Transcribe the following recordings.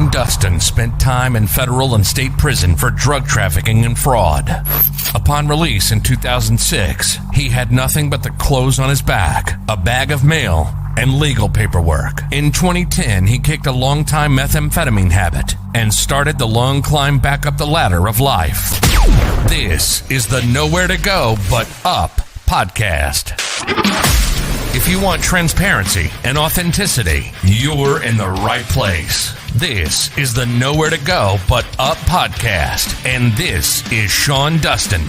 Sean Dustin spent time in federal and state prison for drug trafficking and fraud. Upon release in 2006, he had nothing but the clothes on his back, a bag of mail, and legal paperwork. In 2010, he kicked a long-time methamphetamine habit and started the long climb back up the ladder of life. This is the Nowhere to Go But Up podcast. If you want transparency and authenticity, you're in the right place. This is the Nowhere to Go But Up podcast, and this is Sean Dustin.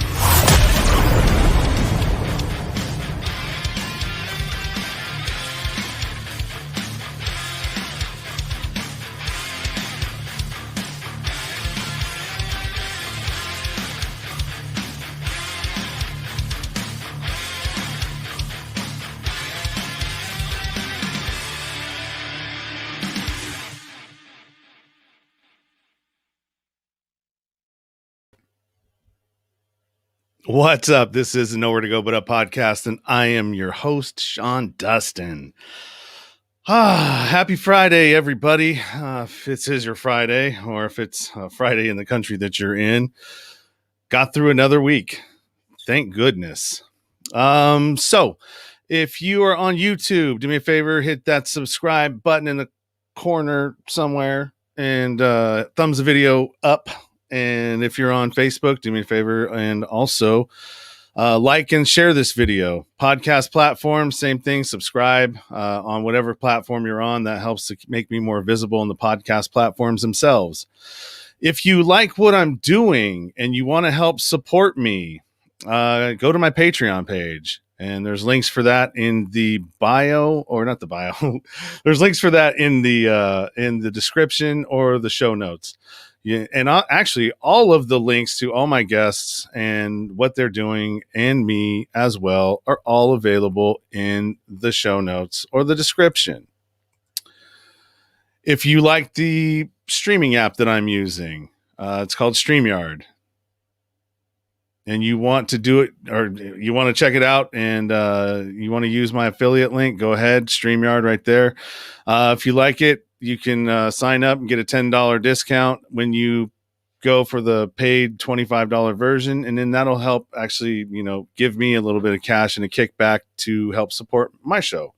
What's up? This is the Nowhere to Go But Up podcast, and I am your host, Sean Dustin. Happy Friday, everybody. If it is your Friday, or if it's Friday in the country that you're in, got through another week. Thank goodness. So if you are on YouTube, do me a favor, hit that subscribe button in the corner somewhere and thumbs the video up. And if you're on Facebook, do me a favor and also like and share this video. Podcast platform, same thing. Subscribe on whatever platform you're on. That helps to make me more visible on the podcast platforms themselves. If you like what I'm doing and you want to help support me, go to my Patreon page. And there's links for that in the bio, or not the bio. There's links for that in the description or the show notes. Yeah, and actually, all of the links to all my guests and what they're doing and me as well are all available in the show notes or the description. If you like the streaming app that I'm using, it's called StreamYard, and you want to do it, or you want to check it out, and you want to use my affiliate link, go ahead, StreamYard right there. If you like it, you can sign up and get a $10 discount when you go for the paid $25 version. And then that'll help actually, give me a little bit of cash and a kickback to help support my show.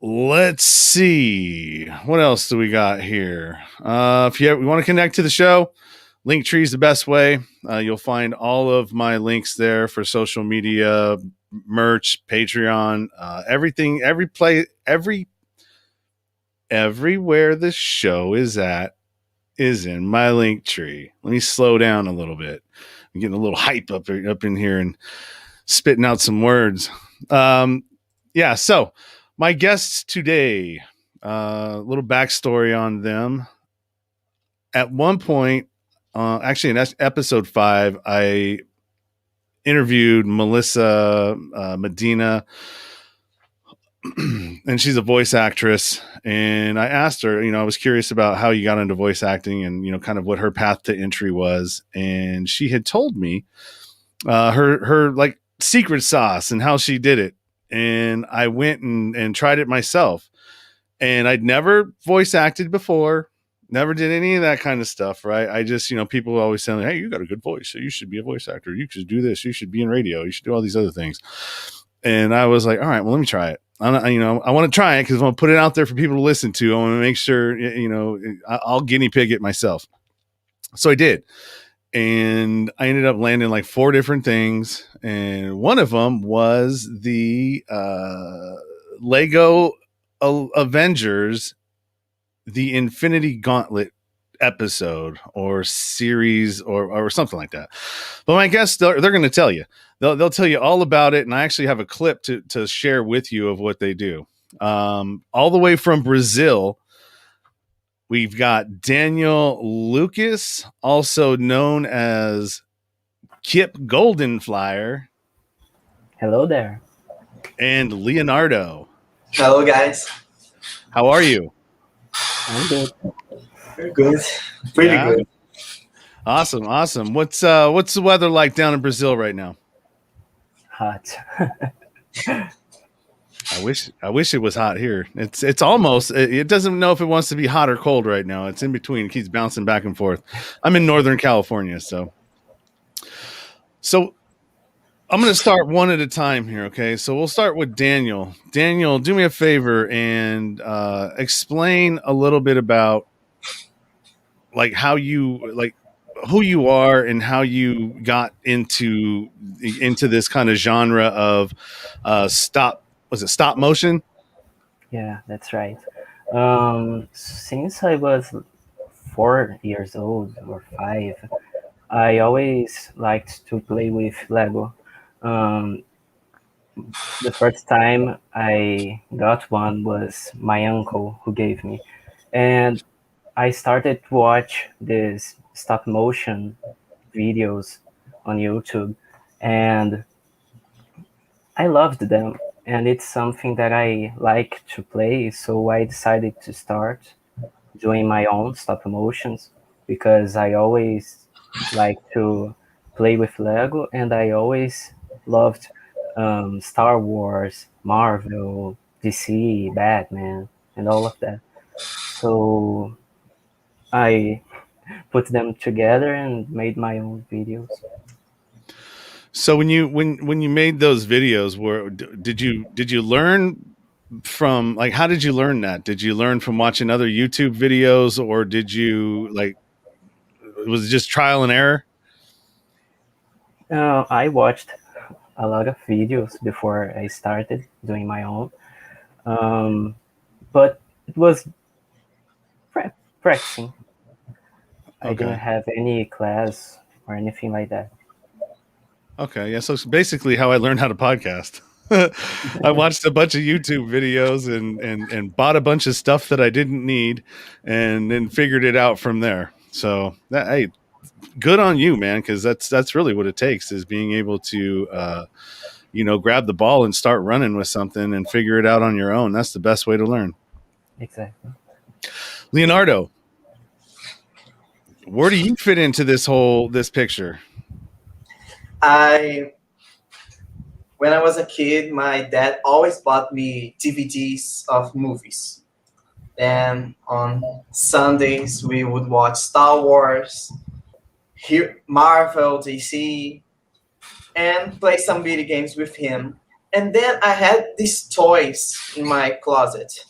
Let's see. What else do we got here? If you want to connect to the show, Linktree is the best way. You'll find all of my links there for social media, merch, Patreon, everything, everywhere the show is at is in my link tree. Let me slow down a little bit. I'm getting a little hype up in here and spitting out some words. So my guests today, a little backstory on them. At one point, actually in episode 5, I interviewed Melissa Medina, and she's a voice actress, and I asked her, I was curious about how you got into voice acting and, kind of what her path to entry was. And she had told me her like secret sauce and how she did it. And I went and tried it myself, and I'd never voice acted before, never did any of that kind of stuff. Right. I just, people always say, hey, you got a good voice, so you should be a voice actor. You should do this. You should be in radio. You should do all these other things. And I was like, all right, well, let me try it. I want to try it because I want to put it out there for people to listen to. I want to make sure, I'll guinea pig it myself. So I did. And I ended up landing like 4 different things. And one of them was the Lego Avengers, the Infinity Gauntlet episode or series or something like that. But my guests, they're going to tell you. They'll tell you all about it, and I actually have a clip to share with you of what they do. All the way from Brazil, we've got Daniel Lucas, also known as Kip Goldenflyer. Hello there. And Leonardo. Hello, guys. How are you? I'm good. Very good. Pretty good. Awesome. What's the weather like down in Brazil right now? Hot. I wish it was hot here. It's almost. It doesn't know if it wants to be hot or cold right now. It's in between. It keeps bouncing back and forth. I'm in Northern California, so I'm going to start one at a time here. Okay, so we'll start with Daniel. Daniel, do me a favor and explain a little bit about like how you like who you are and how you got into this kind of genre of stop motion? Yeah, that's right. Since I was 4 years old or 5, I always liked to play with Lego. Um, the first time I got one was my uncle who gave me, and I started to watch these stop motion videos on YouTube, and I loved them. And it's something that I like to play, so I decided to start doing my own stop motions because I always like to play with Lego, and I always loved Star Wars, Marvel, DC, Batman, and all of that. So I put them together and made my own videos. So when you made those videos, did you learn from, like, how did you learn that? Did you learn from watching other YouTube videos, or did you was it just trial and error? I watched a lot of videos before I started doing my own, but it was practicing. I Okay. didn't have any class or anything like that. Okay, yeah. So it's basically how I learned how to podcast. I watched a bunch of YouTube videos and bought a bunch of stuff that I didn't need, and then figured it out from there. So hey, good on you, man, because that's really what it takes, is being able to grab the ball and start running with something and figure it out on your own. That's the best way to learn. Exactly. Leonardo, where do you fit into this picture? When I was a kid, my dad always bought me DVDs of movies. Then on Sundays, we would watch Star Wars, Marvel, DC, and play some video games with him. And then I had these toys in my closet.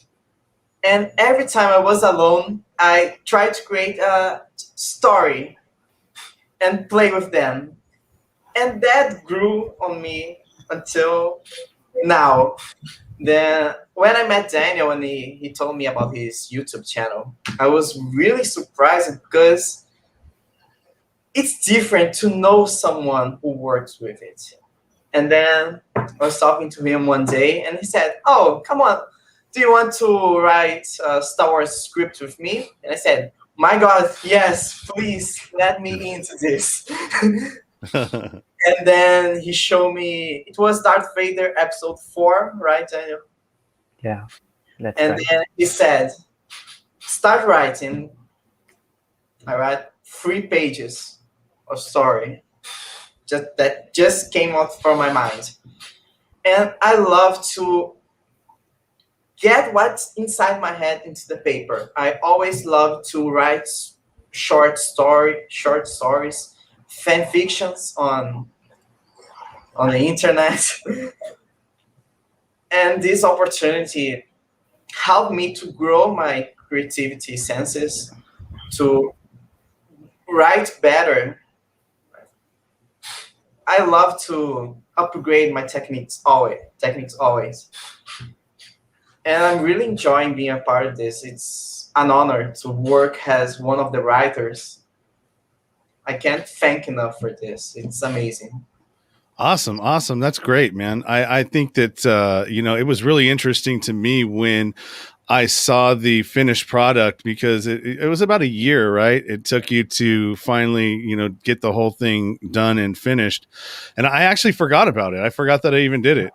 And every time I was alone, I tried to create a story and play with them. And that grew on me until now. Then when I met Daniel and he told me about his YouTube channel, I was really surprised because it's different to know someone who works with it. And then I was talking to him one day and he said, "Oh, come on, do you want to write a Star Wars script with me?" And I said, "My God, yes, please let me into this." And then he showed me, it was Darth Vader episode 4, right, Daniel? Yeah, that's And right. then he said, "Start writing." I write 3 pages of story that just came out from my mind. And I love to get what's inside my head into the paper. I always love to write short stories, fan fictions on the internet. And this opportunity helped me to grow my creativity senses, to write better. I love to upgrade my techniques always. And I'm really enjoying being a part of this. It's an honor to work as one of the writers. I can't thank enough for this. It's amazing. Awesome. That's great, man. I think that it was really interesting to me when I saw the finished product, because it was about a year, right? It took you to finally, get the whole thing done and finished. And I actually forgot about it. I forgot that I even did it.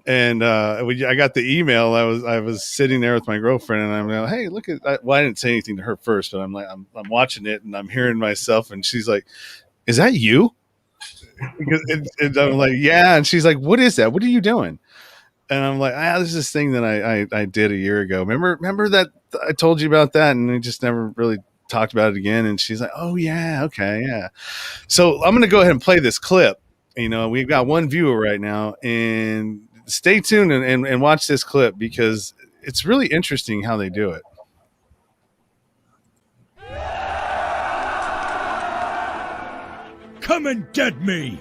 And I got the email. I was sitting there with my girlfriend, and I'm like, "Hey, look at that." Well, I didn't say anything to her first, but I'm like, I'm watching it, and I'm hearing myself, and she's like, "Is that you?" And I'm like, "Yeah." And she's like, "What is that? What are you doing?" And I'm like, there's this thing that I did a year ago. Remember that I told you about that, and we just never really talked about it again. And she's like, oh yeah, okay, yeah. So I'm gonna go ahead and play this clip. We've got one viewer right now, and stay tuned and watch this clip because it's really interesting how they do it. Come and get me!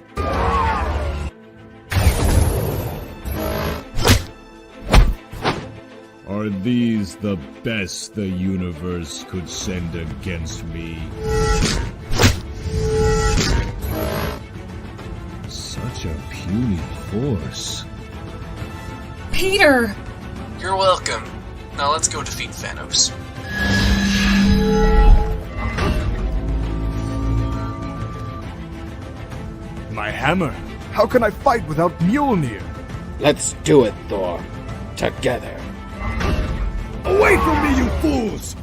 Are these the best the universe could send against me? Such a puny force. Peter! You're welcome. Now let's go defeat Thanos. My hammer! How can I fight without Mjolnir? Let's do it, Thor. Together. Away from me, you fools!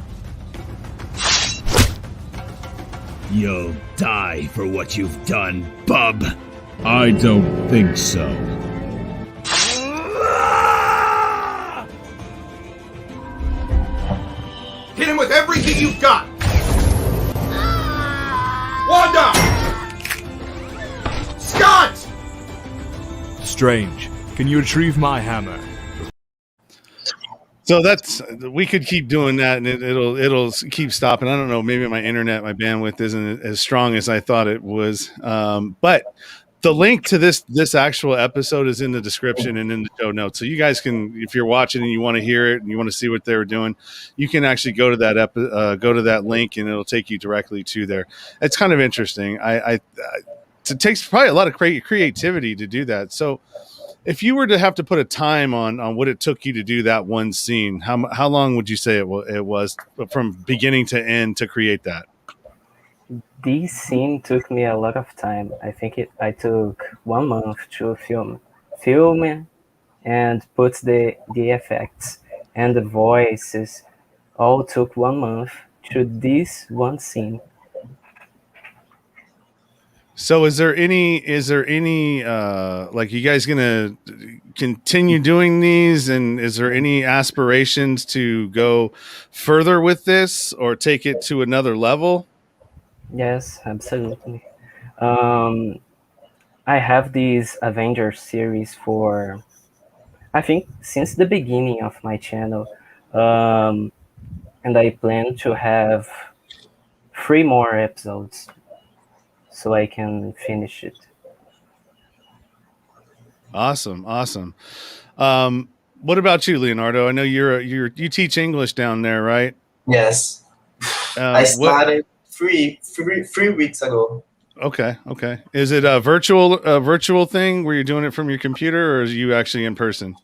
You'll die for what you've done, bub. I don't think so. Hit him with everything you've got! Wanda! Scott! Strange. Can you retrieve my hammer? So we could keep doing that, and it'll keep stopping. I don't know. Maybe my internet, my bandwidth isn't as strong as I thought it was. But the link to this actual episode is in the description and in the show notes. So you guys can, if you're watching and you want to hear it and you want to see what they were doing, you can actually go to that link, and it'll take you directly to there. It's kind of interesting. It takes probably a lot of creativity to do that. So, if you were to have to put a time on what it took you to do that one scene, how long would you say it was from beginning to end to create that? This scene took me a lot of time. I think I took 1 month to film and put the effects and the voices. All took 1 month to this one scene. So is there any like, you guys gonna continue doing these, and is there any aspirations to go further with this or take it to another level? Yes, absolutely. I have this Avenger series for, I think, since the beginning of my channel, and I plan to have 3 more episodes so I can finish it. Awesome. What about you, Leonardo? I know you teach English down there, right? Yes. I started three weeks ago. Okay. Is it a virtual thing where you're doing it from your computer, or is you actually in person?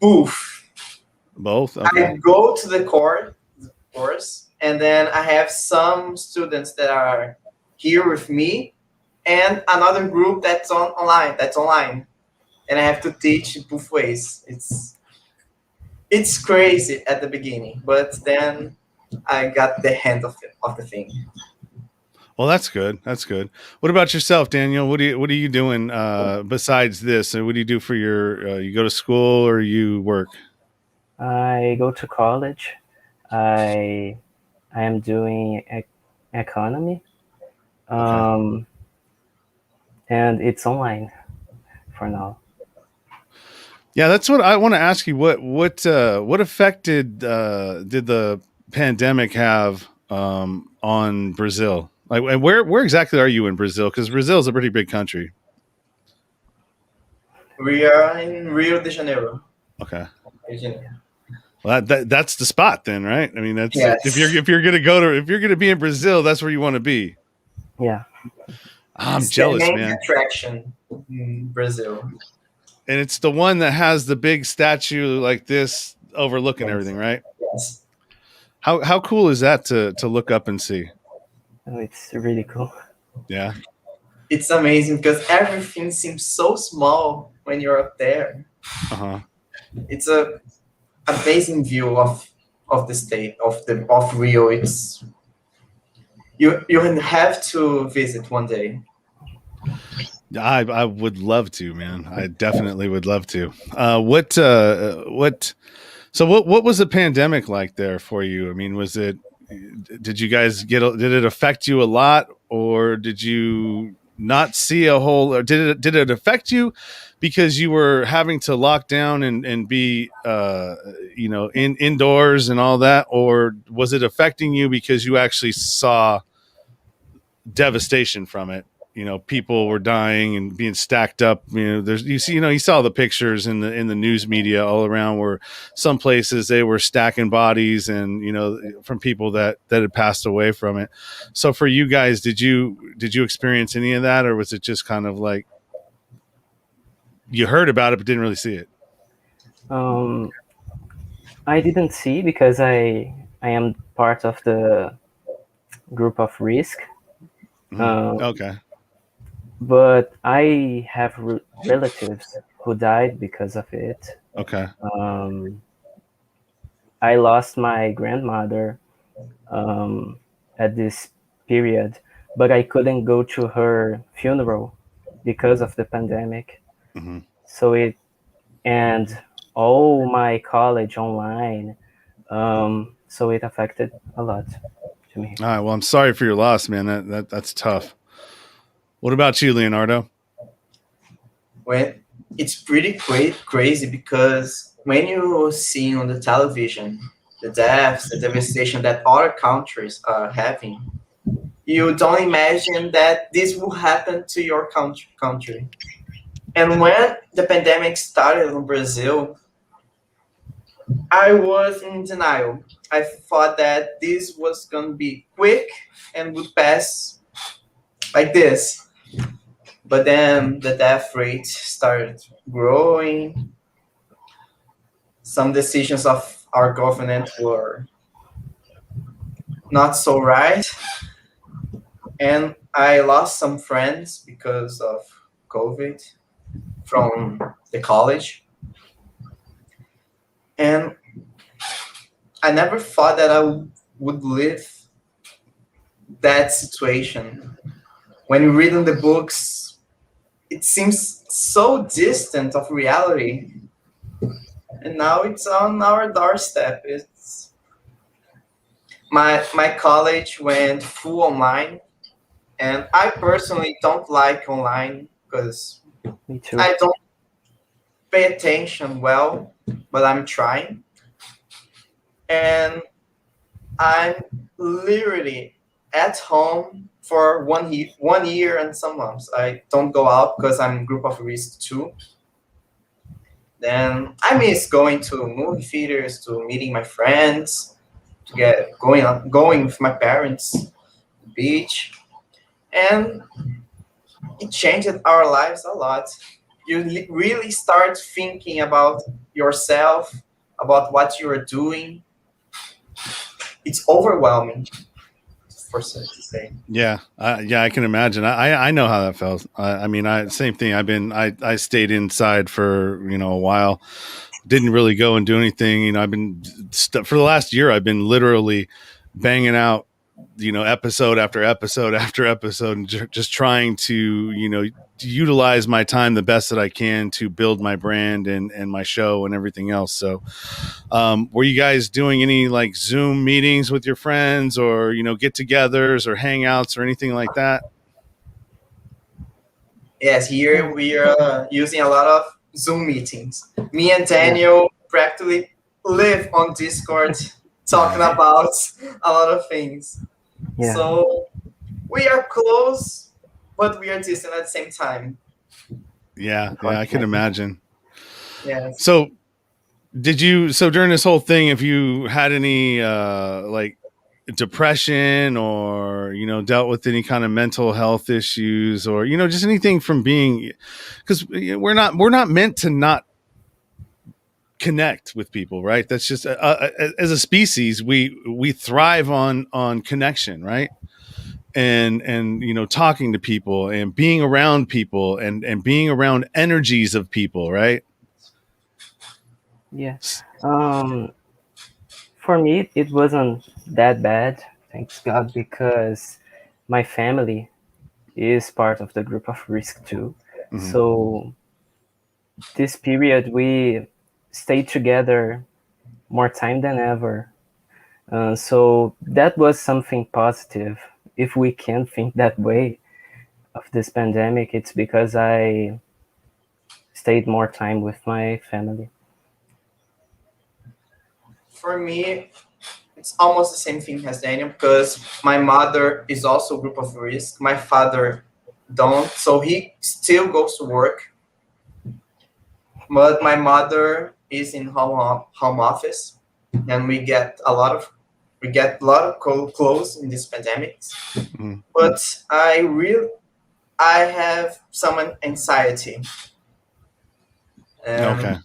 Both. Okay. I go to the course, and then I have some students that are here with me, and another group that's online, and I have to teach both ways. It's crazy at the beginning, but then I got the hang of the thing. Well, that's good. What about yourself, Daniel? What are you doing besides this? And what do you do for your? You go to school or you work? I go to college. I am doing economy. Okay. And it's online for now. Yeah, that's what I want to ask you. What effect did the pandemic have on Brazil? Like, and where exactly are you in Brazil? Because Brazil is a pretty big country. We are in Rio de Janeiro. Okay. Virginia. Well, that's the spot then, right? I mean, that's yes. if you're gonna be in Brazil, that's where you want to be. Yeah. I'm it's jealous, the main man. attraction in Brazil. And it's the one that has the big statue like this overlooking everything, right? Yes. How cool is that to look up and see? Oh, it's really cool. Yeah. It's amazing because everything seems so small when you're up there. Uh-huh. It's a amazing view of the state of Rio. It's you have to visit one day. I would love to, man. I definitely would love to. What so what was the pandemic like there for you? I mean, did you guys did it affect you a lot, or did you not see a whole, or did it affect you because you were having to lock down and be indoors and all that, or was it affecting you because you actually saw devastation from it? People were dying and being stacked up. You saw the pictures in the news media all around, where some places they were stacking bodies and, from people that had passed away from it. So for you guys, did you experience any of that, or was it just kind of like you heard about it but didn't really see it? I didn't see because I am part of the group of risk. Okay. But I have relatives who died because of it. Okay. I lost my grandmother at this period, but I couldn't go to her funeral because of the pandemic. Mm-hmm. And all my college online, so it affected a lot to me. All right. Well, I'm sorry for your loss, man. That's tough. What about you, Leonardo? Well, it's pretty crazy because when you see on the television the deaths, the devastation that other countries are having, you don't imagine that this will happen to your country. And when the pandemic started in Brazil, I was in denial. I thought that this was going to be quick and would pass like this. But then the death rate started growing. Some decisions of our government were not so right. And I lost some friends because of COVID from the college. And I never thought that I would live that situation. When you read in the books, it seems so distant of reality. And now it's on our doorstep. It's my college went full online, and I personally don't like online because Me too. I don't pay attention well, but I'm trying. And I'm literally at home for 1 year and some months. I don't go out because I'm in group of risk too. Then I miss going to movie theaters, to meeting my friends, to get going with my parents, the beach, and it changed our lives a lot. You really start thinking about yourself, about what you are doing. It's overwhelming, for so to say. Yeah, I can imagine. I know how that felt. Same thing. I stayed inside for a while. Didn't really go and do anything. I've been for the last year. I've been literally banging out, episode after episode after episode, and just trying to utilize my time the best that I can to build my brand and my show and everything else. So, were you guys doing any like Zoom meetings with your friends, or get-togethers or hangouts or anything like that? Yes, here we are using a lot of Zoom meetings. Me and Daniel practically live on Discord talking about a lot of things. Yeah. So we are close, but we are distant at the same time. Yeah, I can imagine. Yes. So during this whole thing, if you had any like depression, or dealt with any kind of mental health issues, or just anything from being, because we're not meant to not connect with people, right? That's just as a species, we thrive on connection, right? And talking to people and being around people and being around energies of people, right? Yes. For me, it wasn't that bad, thanks God, because my family is part of the group of risk too. Mhm. So this period we stayed together more time than ever. So that was something positive. If we can think that way of this pandemic, it's because I stayed more time with my family. For me, it's almost the same thing as Daniel, because my mother is also a group of risk. My father don't, so he still goes to work. But my mother is in home office, and we get a lot of clothes in this pandemic. Mhm. But I have some anxiety. Okay.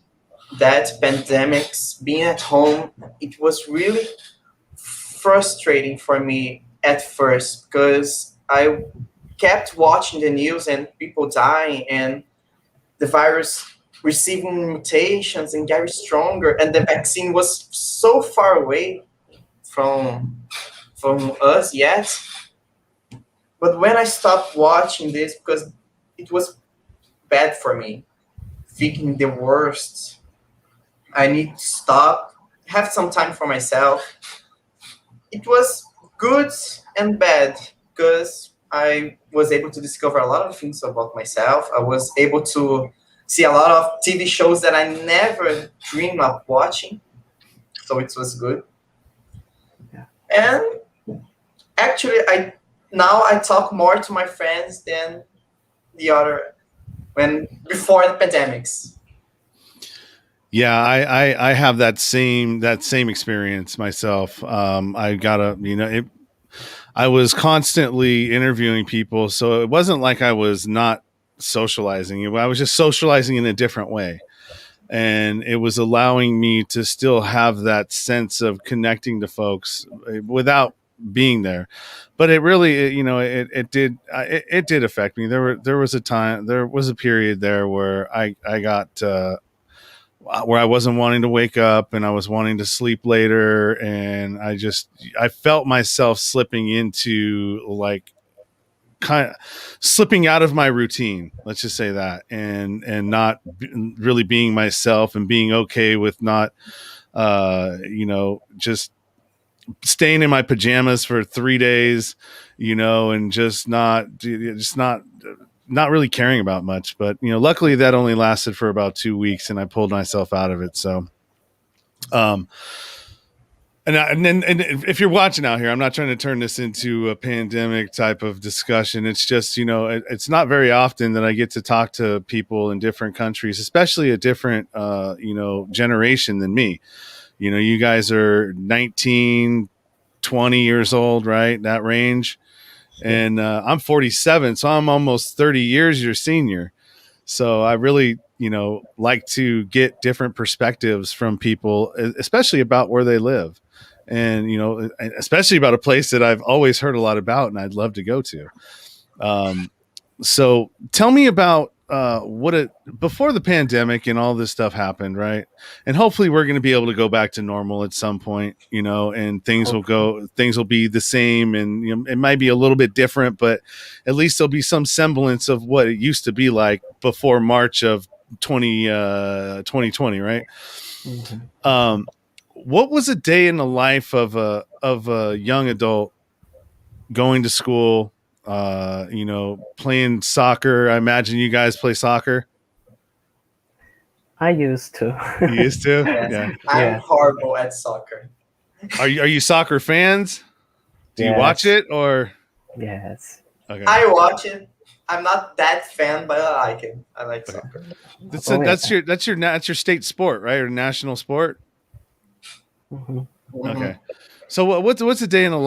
That pandemics, being at home, it was really frustrating for me at first, because I kept watching the news and people dying and the virus receiving mutations and getting stronger, and the vaccine was so far away from us yet. But when I stopped watching this, because it was bad for me, thinking the worst, I need to stop, have some time for myself. It was good and bad, because I was able to discover a lot of things about myself. I was able to see a lot of TV shows that I never dreamed of watching. So it was good. Yeah. And actually, I talk more to my friends than before the pandemics. Yeah, I have that same experience myself. I was constantly interviewing people, so it wasn't like I was not socializing. I was just socializing in a different way, and it was allowing me to still have that sense of connecting to folks without being there. But it really, it did affect me. There was a period there where I got. Where I wasn't wanting to wake up and I was wanting to sleep later, and I felt myself slipping into like kind of slipping out of my routine, let's just say that, and not really being myself and being okay with not just staying in my pajamas for 3 days, and just not really caring about much. But luckily that only lasted for about 2 weeks, and I pulled myself out of it. So and if you're watching out here, I'm not trying to turn this into a pandemic type of discussion. It's just, it's not very often that I get to talk to people in different countries, especially a different generation than me. You guys are 19, 20 years old, right? That range. And I'm 47, so I'm almost 30 years your senior. So I really, like to get different perspectives from people, especially about where they live, and especially about a place that I've always heard a lot about and I'd love to go to. So tell me about before the pandemic and all this stuff happened, right? And hopefully we're going to be able to go back to normal at some point, and things will be the same, and it might be a little bit different, but at least there'll be some semblance of what it used to be like before March of 2020, right? Mm-hmm. What was a day in the life of a young adult going to school, playing soccer? I imagine you guys play soccer. I used to. You used to? Yes. Yeah. I'm horrible at soccer. Are you soccer fans? Do you watch it or? Yes. Okay. I watch it. I'm not that fan, but I like it. I like soccer. That's your state sport, right? Or national sport? Mm-hmm. Okay. So what's a day in the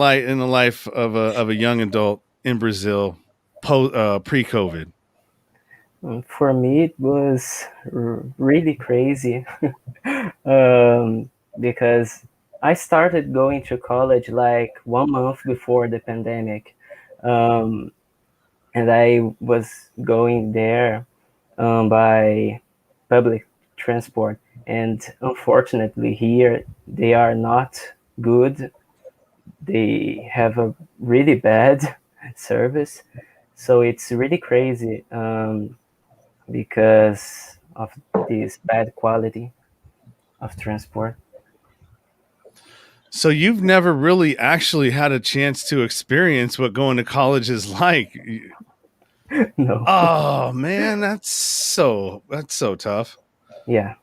life of a young adult in Brazil pre-COVID? For me, it was really crazy because I started going to college like 1 month before the pandemic, and I was going there by public transport, and unfortunately here they are not good. They have a really bad service. So it's really crazy because of this bad quality of transport. So you've never really actually had a chance to experience what going to college is like. No. Oh man, that's so tough. Yeah.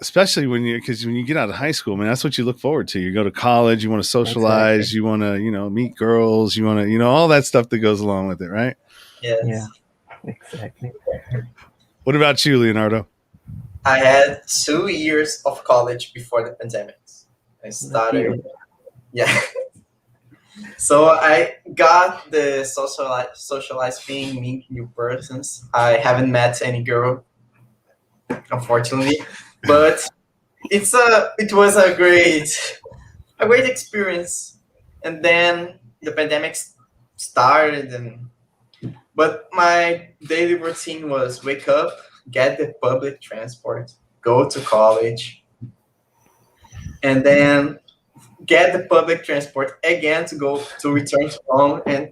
Especially when you get out of high school, man, that's what you look forward to. You go to college, you want to socialize, Exactly. you want to, meet girls, you want to, all that stuff that goes along with it, right? Yes. Yeah. Exactly. What about you, Leonardo? I had 2 years of college before the pandemic. I started, yeah. So I got the socialize being, meet new persons. I haven't met any girl, unfortunately, but it was a great experience. And then the pandemic started, but my daily routine was wake up, get the public transport, go to college, and then get the public transport again to return to home. And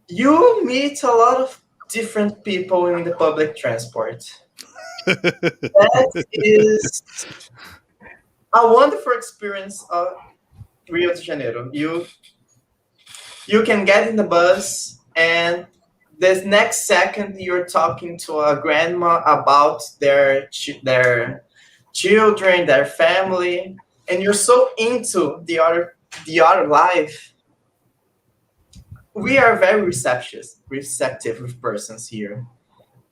you meet a lot of different people in the public transport. That is a wonderful experience of Rio de Janeiro. You can get in the bus, and the next second you're talking to a grandma about their children, their family, and you're so into the other life. We are very receptive with persons here.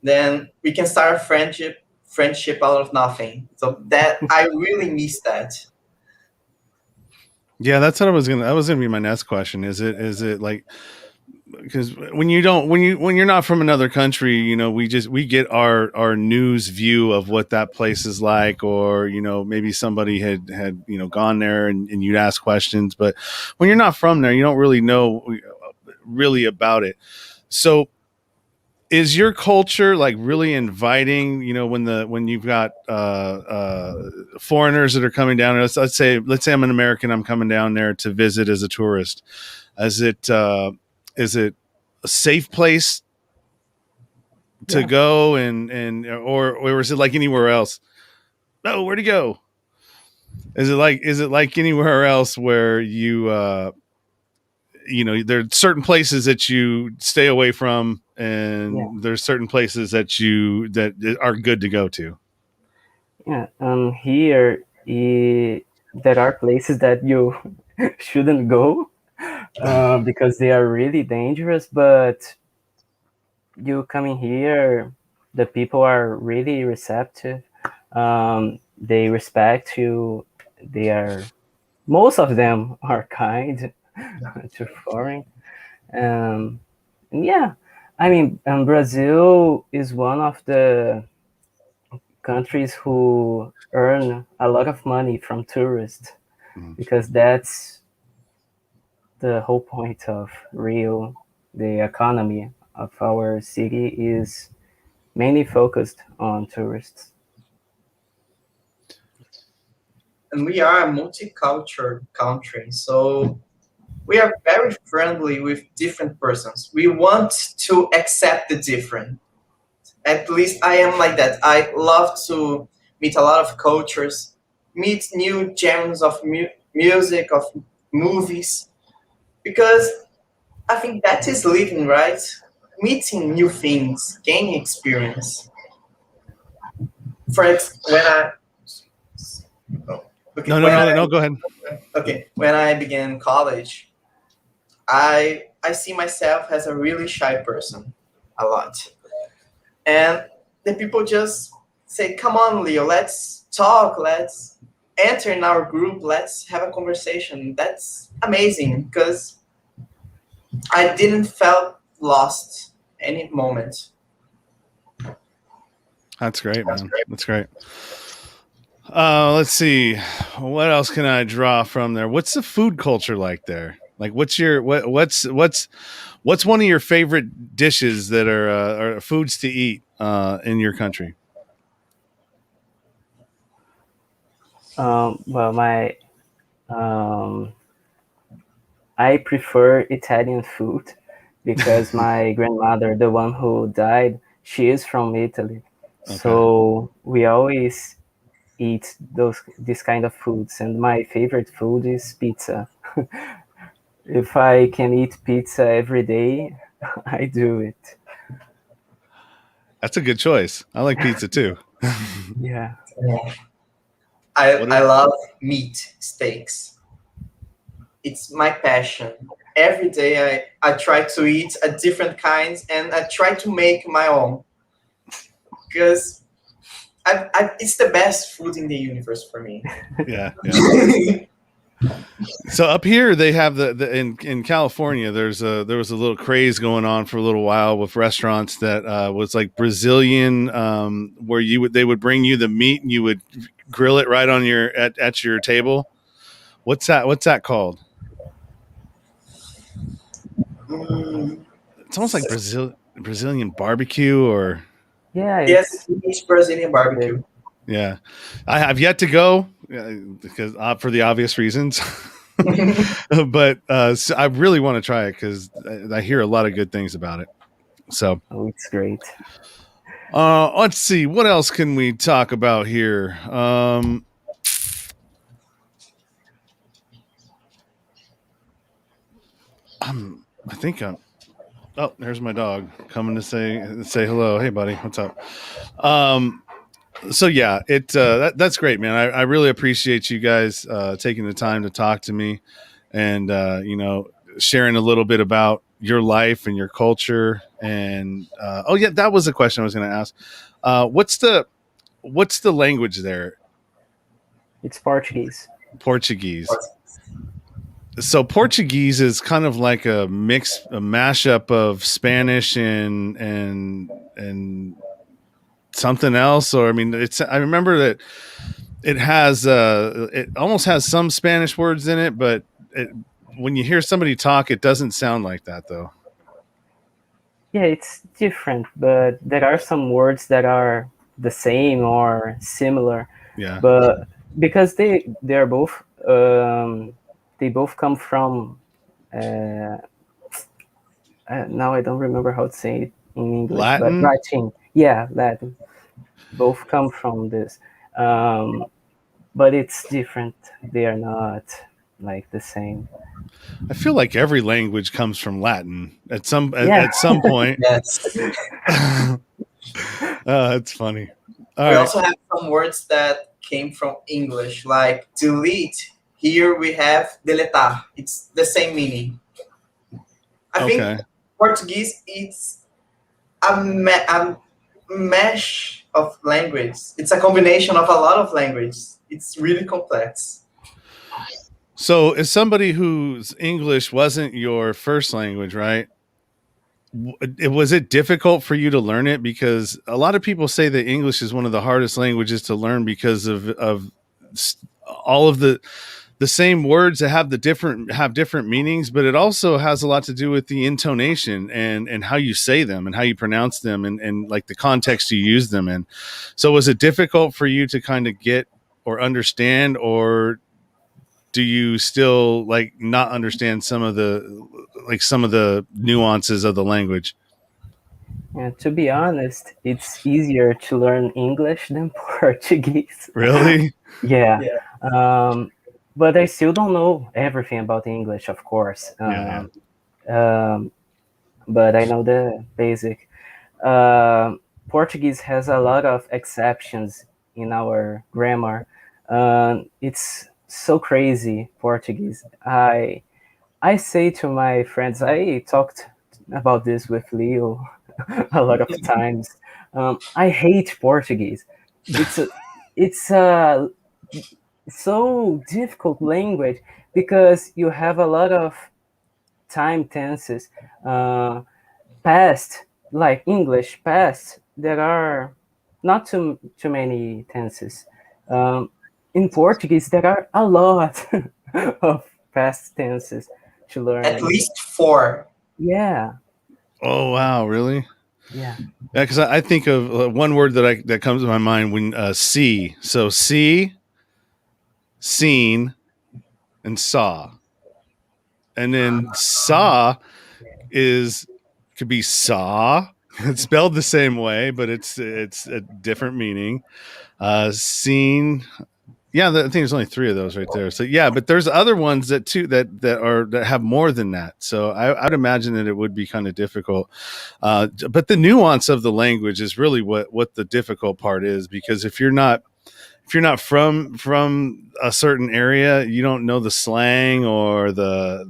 Then we can start a friendship out of nothing. So that I really miss that. Yeah, that's what that was gonna be my next question. Is it like, because when you're not from another country, we get our news view of what that place is like, or maybe somebody had gone there and you'd ask questions, but when you're not from there, you don't really know really about it. So is your culture like really inviting, when you've got foreigners that are coming down? Let's say I'm an American, I'm coming down there to visit as a tourist. Is it a safe place to go, or is it like anywhere else? No, where'd he go? Is it like anywhere else where you there are certain places that you stay away from, and there's certain places that are good to go to? Yeah. Here, there are places that you shouldn't go because they are really dangerous. But you coming here, the people are really receptive. They respect you. Most of them are kind to foreign. Yeah, I mean, Brazil is one of the countries who earn a lot of money from tourists, because that's the whole point of Rio. The economy of our city is mainly focused on tourists. And we are a multicultural country, so we are very friendly with different persons. We want to accept the different. At least I am like that. I love to meet a lot of cultures, meet new genres of music, of movies, because I think that is living, right? Meeting new things, gaining experience. When I okay, no, go ahead. Okay, when I began college, I see myself as a really shy person, a lot. And the people just say, "Come on, Leo, let's talk, let's enter in our group, let's have a conversation." That's amazing, because I didn't felt lost any moment. That's great, man. That's great. Let's see. What else can I draw from there? What's the food culture like there? Like, what's one of your favorite dishes that are foods to eat in your country? Well, I prefer Italian food because my grandmother, the one who died, she is from Italy. Okay. So we always eat this kind of foods, and my favorite food is pizza. If I can eat pizza every day, I do it. That's a good choice. I like pizza too. Yeah. I love meat steaks. It's my passion. Every day I try to eat a different kinds, and I try to make my own, because it's the best food in the universe for me. Yeah. So up here they have the in California there was a little craze going on for a little while with restaurants that was like Brazilian, where they would bring you the meat and you would grill it right on at your table. What's that called? It's almost like Brazilian barbecue, or Yes, it's Brazilian barbecue. yeah. I have yet to go because for the obvious reasons. But so I really want to try it because I hear a lot of good things about it. So it's great. Let's see, what else can we talk about here? I think I'm. Oh, there's my dog coming to say hello. Hey, buddy, what's up? So yeah, that's great, man. I really appreciate you guys taking the time to talk to me, and sharing a little bit about your life and your culture. And oh yeah, that was a question I was going to ask. What's the language there? It's Portuguese. Portuguese. So Portuguese is kind of like a mashup of Spanish and something else, or I mean, I remember that it has it almost has some Spanish words in it, but when you hear somebody talk, it doesn't sound like that though. Yeah, it's different, but there are some words that are the same or similar. Yeah. But because they're both they both come from now I don't remember how to say it in English. Latin? But Latin. Yeah, Latin. Both come from this. But it's different. They are not like the same. I feel like every language comes from Latin at some point. Yes. It's funny. We also have some words that came from English, like delete. Here we have deletar. It's the same meaning. I think Portuguese is a mesh of language. It's a combination of a lot of languages. It's really complex. So as somebody whose English wasn't your first language, right? Was it difficult for you to learn it? Because a lot of people say that English is one of the hardest languages to learn because of all of the same words that have different meanings, but it also has a lot to do with the intonation and how you say them and how you pronounce them and like the context you use them in. So was it difficult for you to kind of get or understand, or do you still like not understand some of the nuances of the language? Yeah, to be honest, it's easier to learn English than Portuguese. Really? Yeah. But I still don't know everything about English, of course. But I know the basic. Portuguese has a lot of exceptions in our grammar. It's so crazy, Portuguese. I say to my friends, I talked about this with Leo a lot of times. I hate Portuguese. It's a so difficult language because you have a lot of time tenses. Past, like English, past, there are not too many tenses. In Portuguese, there are a lot of past tenses to learn. At least 4. Yeah. Oh wow, really? Yeah. Yeah, because I think of one word that comes to my mind when see. So see, seen, and saw, and then saw is could be saw. It's spelled the same way, but it's a different meaning. Scene. Yeah, I think there's only 3 of those right there. So yeah, but there's other ones that have more than that. So I'd imagine that it would be kind of difficult. But the nuance of the language is really what the difficult part is, because if you're not from a certain area, you don't know the slang or the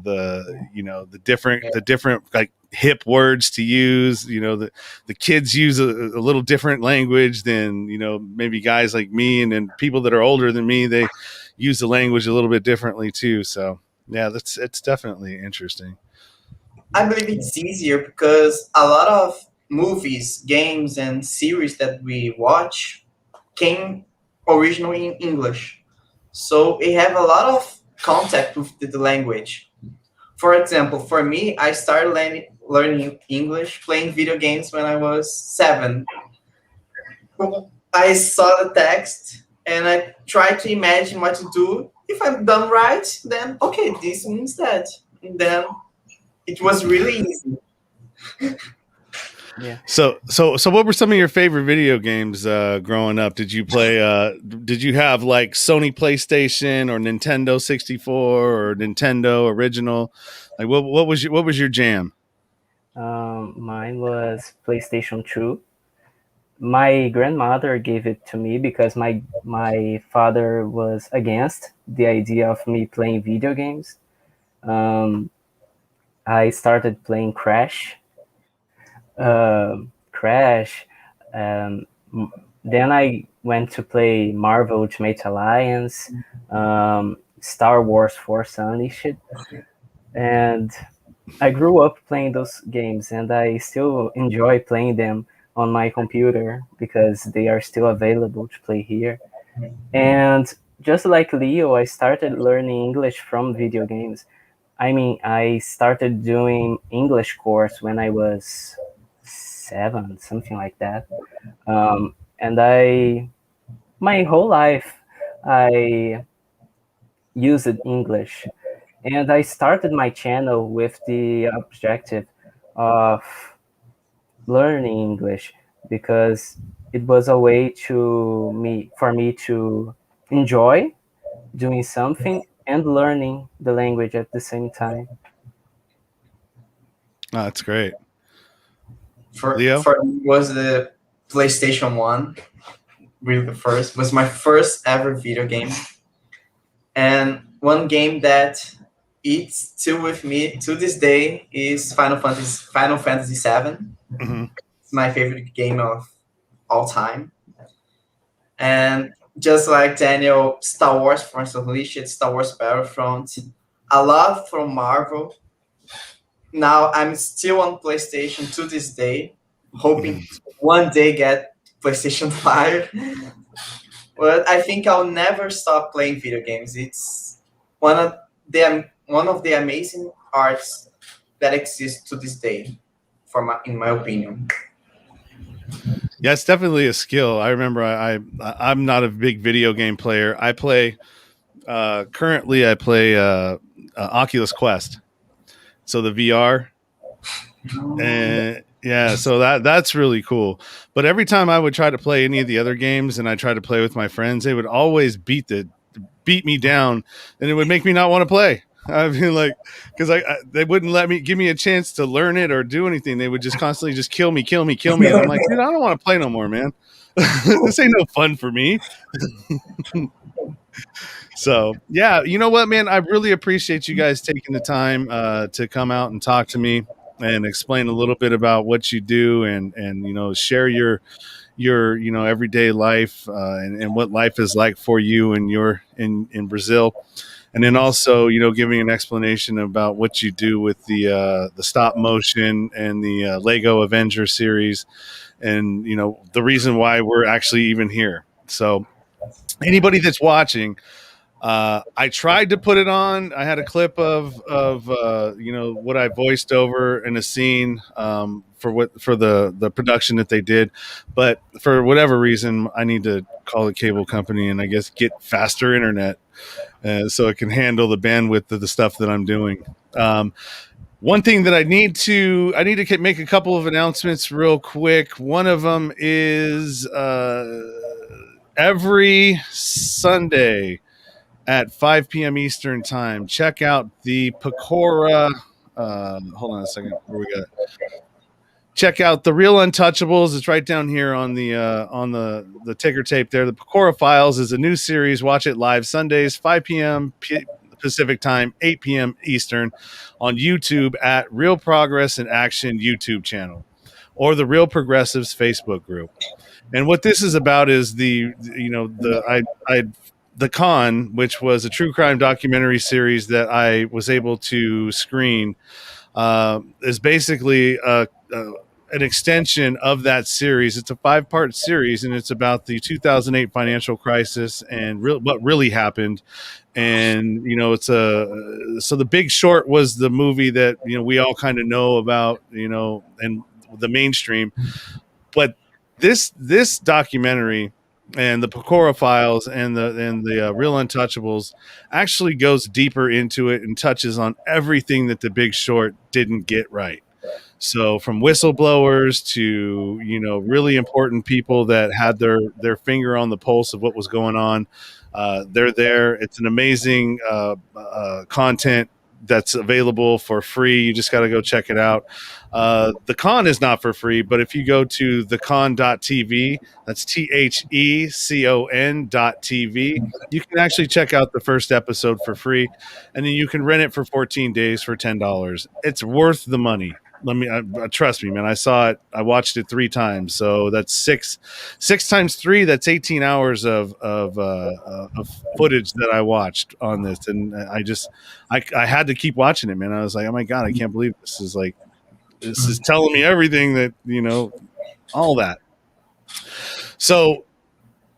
different like hip words to use. The kids use a little different language than maybe guys like me, and then people that are older than me, they use the language a little bit differently too. So yeah, it's definitely interesting. I believe it's easier because a lot of movies, games, and series that we watch came originally in English, so we have a lot of contact with the language. For example, for me, I started learning English playing video games when I was 7. I saw the text and I tried to imagine what to do. If I'm done right, then okay, this means that. And then it was really easy. Yeah. So what were some of your favorite video games growing up? Did you play did you have like Sony PlayStation or Nintendo 64 or Nintendo original? Like what was your jam? Mine was PlayStation 2. My grandmother gave it to me because my father was against the idea of me playing video games. I started playing Crash. Then I went to play Marvel Ultimate Alliance, Star Wars Force Unleashed, and I grew up playing those games, and I still enjoy playing them on my computer because they are still available to play here. And just like Leo, I started learning English from video games. I mean, I started doing English course when I was 7, something like that. And my whole life, I used English. And I started my channel with the objective of learning English because it was a way for me to enjoy doing something and learning the language at the same time. Oh, that's great. For Leo? me was the PlayStation 1, really the first, was my first ever video game. And one game that it's still with me to this day is Final Fantasy 7. Mm-hmm. It's my favorite game of all time. And just like Daniel, Star Wars Force Unleashed, Star Wars Battlefront, a lot from Marvel. Now I'm still on PlayStation to this day, hoping one day get PlayStation 5. But I think I'll never stop playing video games. It's one of the amazing arts that exists to this day, in my opinion. Yeah, it's definitely a skill. I remember I'm not a big video game player. I play currently Oculus Quest, so the VR, and yeah, so that's really cool. But every time I would try to play any of the other games and I tried to play with my friends, they would always beat me down, and it would make me not want to play. I mean, like, because they wouldn't give me a chance to learn it or do anything. They would just constantly just kill me. And I'm like, dude, I don't want to play no more, man. This ain't no fun for me. So, yeah, you know what, man? I really appreciate you guys taking the time to come out and talk to me and explain a little bit about what you do and share your everyday life and what life is like for you and in Brazil. And then also, giving an explanation about what you do with the stop motion and the Lego Avenger series, and the reason why we're actually even here. So, anybody that's watching, I tried to put it on. I had a clip of what I voiced over in a scene for the production that they did, but for whatever reason, I need to call the cable company and I guess get faster internet. So it can handle the bandwidth of the stuff that I'm doing. One thing that I need to make a couple of announcements real quick. One of them is every Sunday at 5 p.m. Eastern time, check out the Pcora. Hold on a second. Where we got? Check out the Real Untouchables. It's right down here on the ticker tape there. The Pcora Files is a new series. Watch it live Sundays, 5 p.m. Pacific time, 8 p.m. Eastern on YouTube at Real Progress in Action YouTube channel or the Real Progressives Facebook group. And what this is about is the Con, which was a true crime documentary series that I was able to screen, is basically an extension of that series. It's a 5-part series, and it's about the 2008 financial crisis and what really happened. And it's so The Big Short was the movie that we all kind of know about, and the mainstream. But this documentary and the Pcora Files and the Real Untouchables actually goes deeper into it and touches on everything that The Big Short didn't get right. So from whistleblowers to really important people that had their finger on the pulse of what was going on, they're there. It's an amazing content that's available for free. You just got to go check it out. The Con is not for free, but if you go to thecon.tv, that's THECON.TV, you can actually check out the first episode for free, and then you can rent it for 14 days for $10. It's worth the money. Trust me, man. I saw it. I watched it 3 times. So that's six times 3. That's 18 hours of footage that I watched on this. And I had to keep watching it, man. I was like, oh my God, I can't believe this is telling me everything that, all that. So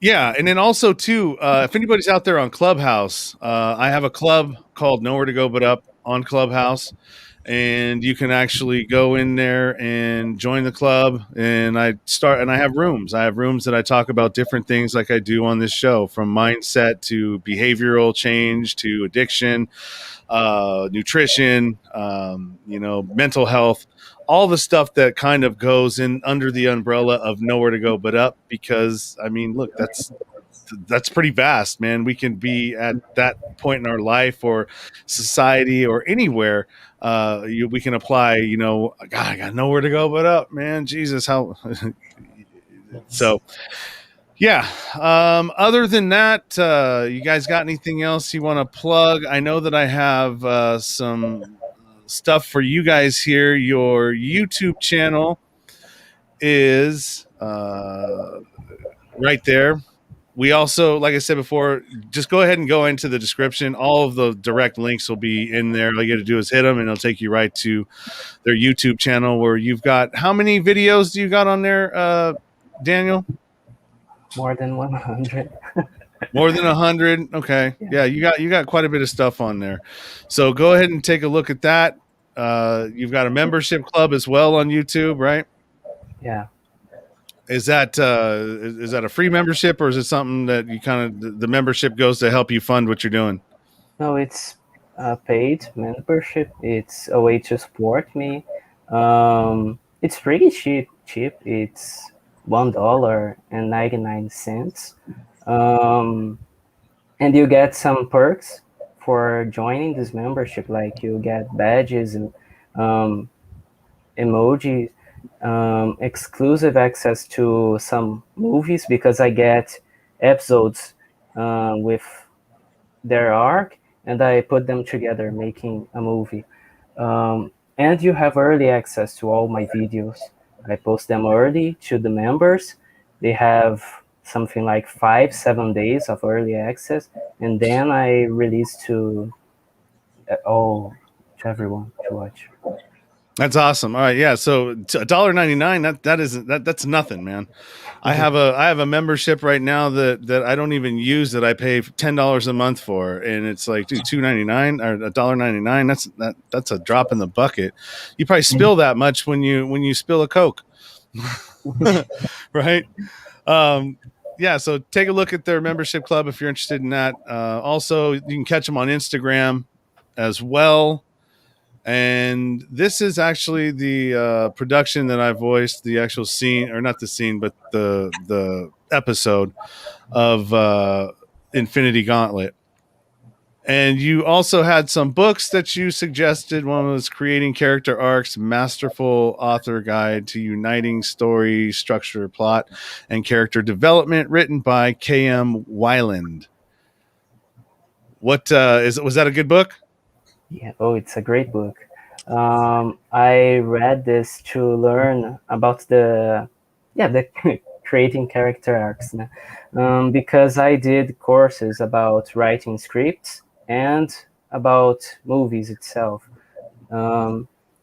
yeah. And then also too, if anybody's out there on Clubhouse, I have a club called Nowhere to Go But Up on Clubhouse. And you can actually go in there and join the club. And I have rooms. I have rooms that I talk about different things like I do on this show, from mindset to behavioral change to addiction, nutrition, mental health, all the stuff that kind of goes in under the umbrella of Nowhere to Go But Up. Because I mean, look, that's pretty vast, man. We can be at that point in our life or society or anywhere. We can apply, God, I got nowhere to go but up, man. Jesus, how? So, yeah. Other than that, you guys got anything else you want to plug? I know that I have some stuff for you guys here. Your YouTube channel is right there. We also, like I said before, just go ahead and go into the description. All of the direct links will be in there. All you got to do is hit them, and it'll take you right to their YouTube channel, where you've got, how many videos do you got on there, Daniel? More than 100. More than 100. Okay. Yeah, you got quite a bit of stuff on there. So go ahead and take a look at that. You've got a membership club as well on YouTube, right? Yeah. Is that a free membership, or is it something that you the membership goes to help you fund what you're doing? No, it's a paid membership. It's a way to support me. It's pretty cheap. It's $1.99. And you get some perks for joining this membership, like you get badges and emojis. Exclusive access to some movies, because I get episodes with their arc and I put them together making a movie. And you have early access to all my videos. I post them early to the members. They have something like 5-7 days of early access, and then I release to everyone to watch. That's awesome. All right, yeah. So $1.99, that's nothing, man. I have a membership right now that I don't even use, that I pay $10 a month for, and it's like, dude, $2.99 or $1.99. That's a drop in the bucket. You probably spill that much when you spill a Coke, right? Yeah. So take a look at their membership club if you're interested in that. Also, you can catch them on Instagram as well. And this is actually the production that I voiced, the actual scene, or not the scene, but the episode of Infinity Gauntlet. And you also had some books that you suggested. One was Creating Character Arcs, Masterful Author Guide to Uniting Story, Structure, Plot, and Character Development, written by K.M. Weiland. Was that a good book? Yeah. Oh, it's a great book. I read this to learn about the creating character arcs, because I did courses about writing scripts and about movies itself.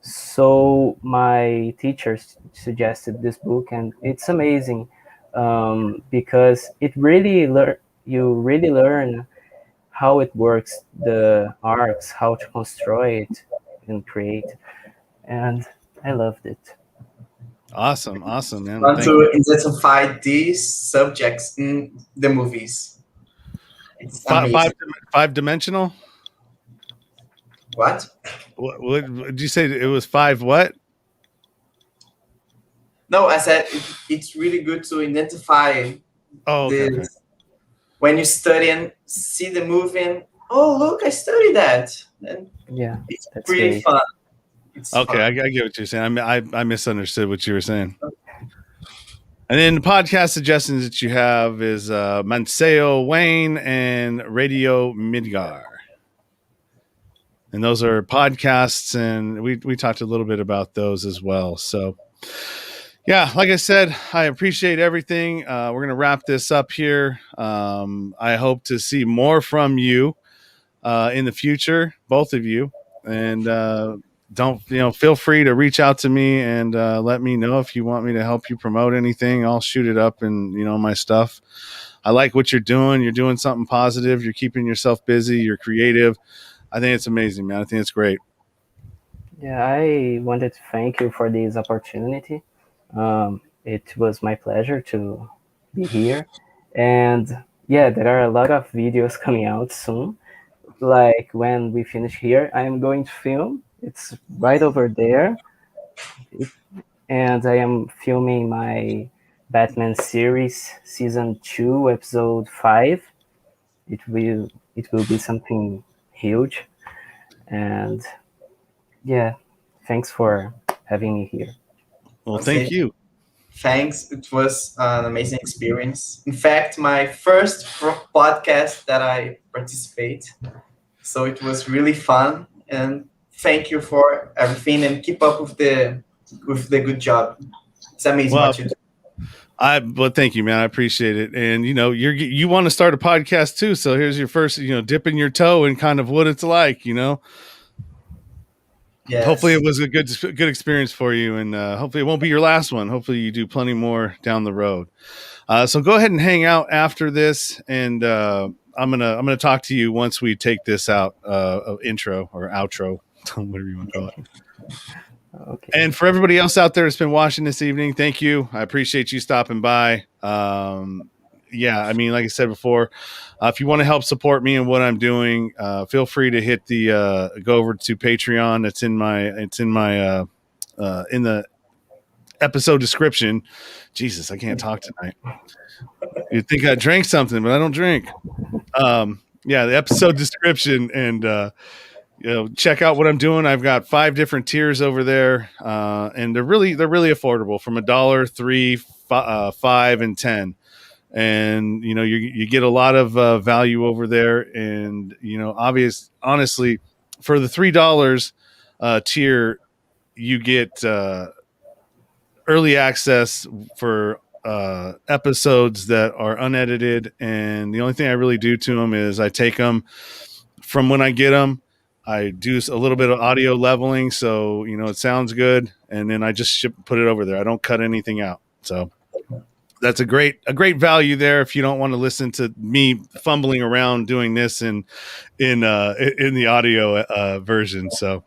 So my teachers suggested this book, and it's amazing because you really learn how it works, the arcs, how to construct and create, and I loved it. Awesome, man. Want to intensify these subjects in the movies. It's amazing. Five dimensional. What? What did you say? It was five what? No, I said it's really good to identify okay. When you study and see the movie and, oh, look, I studied that. And Yeah, it's pretty fun. It's okay, fun. I get what you're saying. I misunderstood what you were saying. And then the podcast suggestions that you have is Manseo Wayne and Radio Midgar. And those are podcasts, and we talked a little bit about those as well. So, yeah, like I said, I appreciate everything. We're going to wrap this up here. I hope to see more from you in the future, both of you. And feel free to reach out to me and let me know if you want me to help you promote anything. I'll shoot it up and, my stuff. I like what you're doing. You're doing something positive. You're keeping yourself busy. You're creative. I think it's amazing, man. I think it's great. Yeah, I wanted to thank you for this opportunity. It was my pleasure to be here. And yeah, there are a lot of videos coming out soon. Like when we finish here, I am going to film. It's right over there. And I am filming my Batman series, season 2, episode 5. It will be something huge. And yeah, thanks for having me here. Well, thank you. Thanks. It was an amazing experience. In fact, my first podcast that I participate. So it was really fun. And thank you for everything, and keep up with the good job. It's amazing what you do. Well, thank you, man. I appreciate it. And you want to start a podcast too. So here's your first, dipping your toe in kind of what it's like, Yes. Hopefully it was a good experience for you, and hopefully it won't be your last one. Hopefully you do plenty more down the road. So go ahead and hang out after this, and I'm gonna talk to you once we take this out, intro or outro, whatever you want to call it. Okay. And for everybody else out there that's been watching this evening, thank you. I appreciate you stopping by. Like I said before, if you want to help support me and what I'm doing, feel free to hit the go over to Patreon. It's in the episode description. Jesus, I can't talk tonight. You'd think I drank something, but I don't drink. The episode description, and check out what I'm doing. I've got 5 different tiers over there, and they're really affordable, from $1, $3, $5, and $10. And you get a lot of value over there, and honestly, for the $3 tier, you get early access for episodes that are unedited, and the only thing I really do to them is I take them from when I get them. I do a little bit of audio leveling, so it sounds good, and then I just put it over there. I don't cut anything out, so that's a great value there if you don't want to listen to me fumbling around doing this in the audio version. So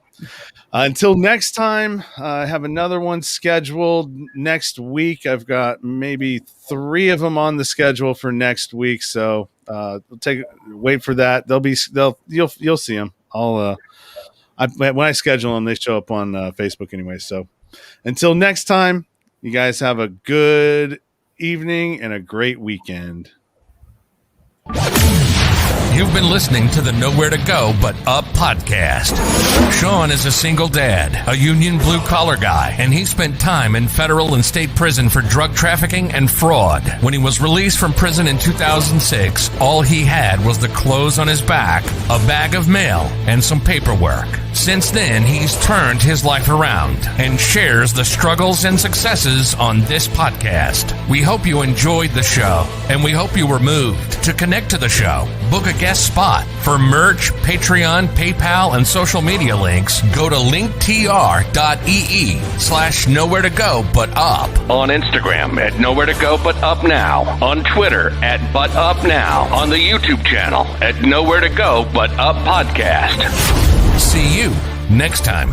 until next time, I have another one scheduled next week. I've got maybe 3 of them on the schedule for next week, so wait for that. You'll see them. When I schedule them, they show up on Facebook anyway. So until next time, you guys have a good evening and a great weekend. You've been listening to the Nowhere to Go But Up podcast. Sean is a single dad, a union blue-collar guy, and he spent time in federal and state prison for drug trafficking and fraud. When he was released from prison in 2006, all he had was the clothes on his back, a bag of mail, and some paperwork. Since then, he's turned his life around and shares the struggles and successes on this podcast. We hope you enjoyed the show, and we hope you were moved. To connect to the show, book a guest spot. For merch, Patreon, PayPal, and social media links, go to linktr.ee/nowhere to go but up. On Instagram at Nowhere to Go But Up Now. On Twitter at But Up Now. On the YouTube channel at Nowhere to Go But Up Podcast. See you next time.